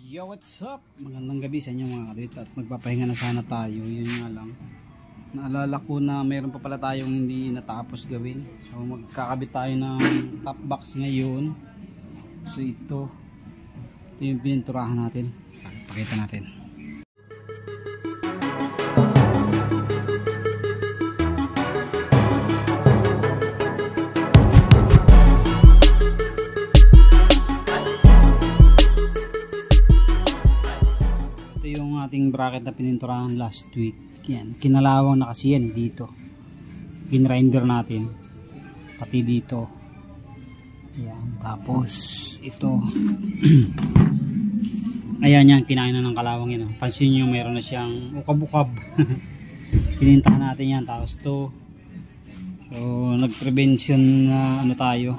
Yo, what's up? Magandang gabi sa inyo mga kadit at magpapahinga na sana tayo. Yun nga lang, naalala ko na mayroon pa pala tayong hindi natapos gawin. So magkakabit tayo ng top box ngayon. So ito yung pininturahan natin. Pakita natin. Ating bracket na pininturahan last week. Yan, kinalawang na kasi yan dito. Ginrinder natin pati dito. Yan, tapos ito. Ayan yan, kinain na ng kalawang yan. Pansin nyo, mayroon na siyang ukab-ukab. Pinintahan natin yan. Tapos to, so nag-prevention na ano tayo,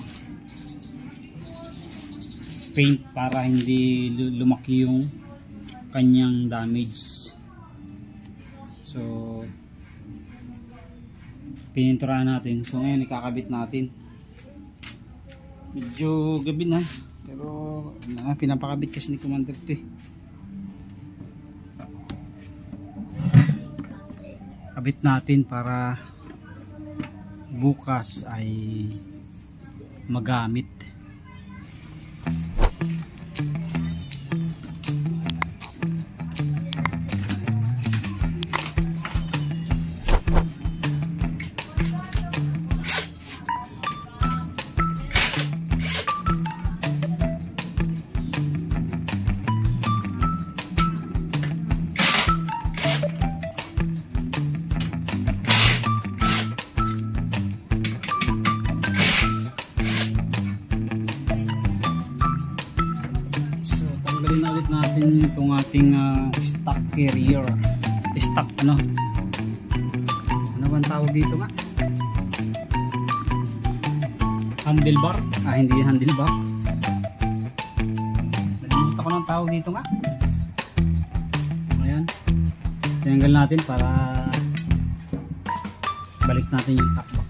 paint para hindi lumaki yung kanyang damage. So pininturahan natin. So ngayon ikakabit natin. Medyo gabi na, pero pinapakabit kasi ni Commander ito eh. Kabit natin para bukas ay magamit. Tanggalin na ulit natin itong ating stock carrier, stock ano bang tawag dito nga, handlebar, hindi handlebar, nalimutan ko ng tawag dito nga. Ayan, tinanggal natin para balik natin yung top box.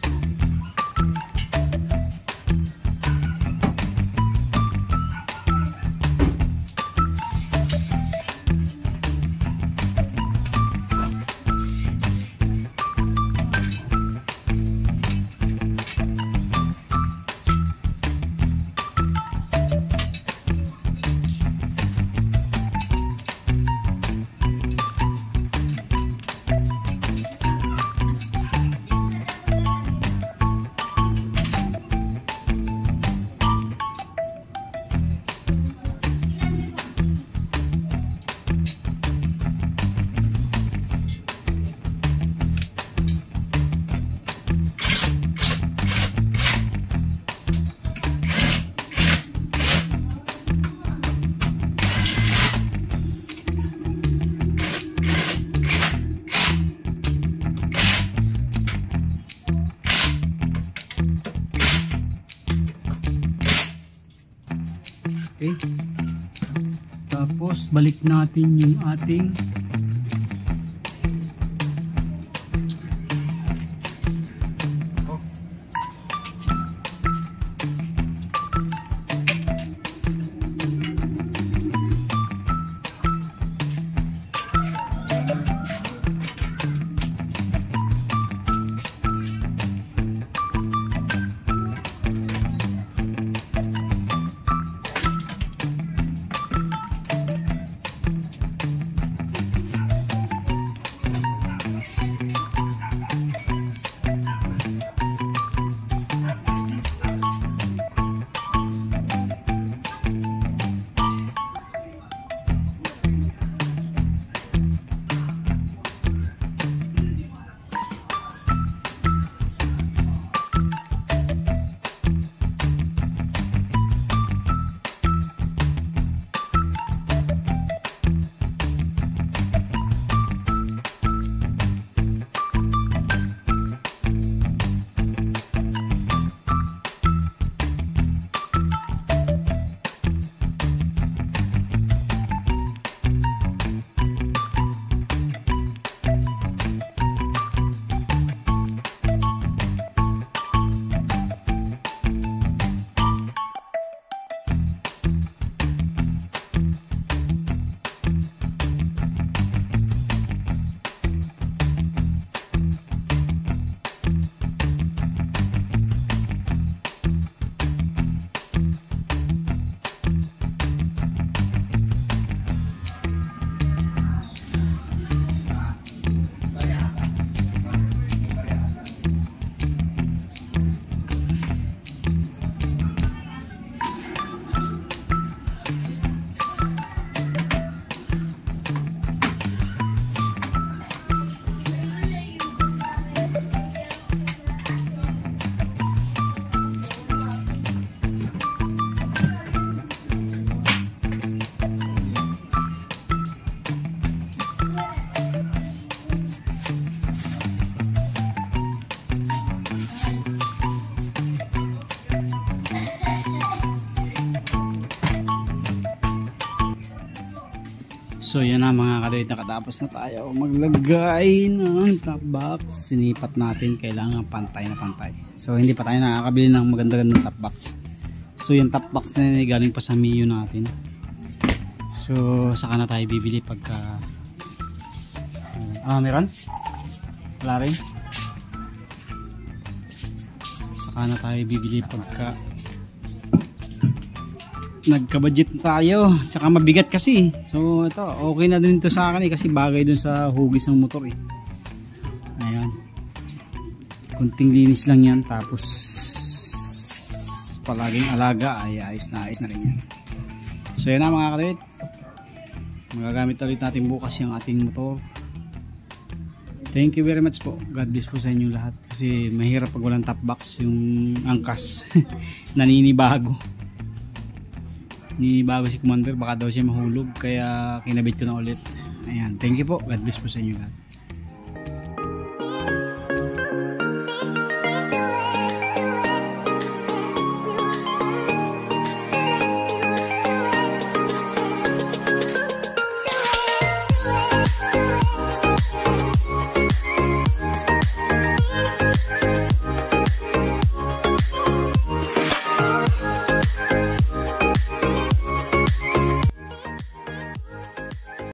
Okay. Tapos balik natin yung ating So yan na mga kadit, nakatapos na tayo maglagay ng top box. Sinipat natin, kailangan pantay na pantay. So hindi pa tayo nakakabili ng maganda-gandang top box. So yung top box na yun galing pa sa Mio natin. So saka na tayo bibili pagka meron? Wala rin? Saka na tayo bibili pagka nagka-budget na tayo, tsaka mabigat kasi. So ito, okay na din ito sa akin kasi bagay dun sa hugis ng motor ayan, kunting linis lang yan, tapos palaging alaga ay ayos na rin yan. So yan na mga kadit, magagamit ulit natin bukas yung ating motor. Thank you very much po, God bless po sa inyo lahat, kasi mahirap pag walang top box yung angkas. Naninibago si Commander, baka daw siya mahulog, kaya kinabit ko na ulit. Ayan, thank you po, God bless po sa inyo lahat.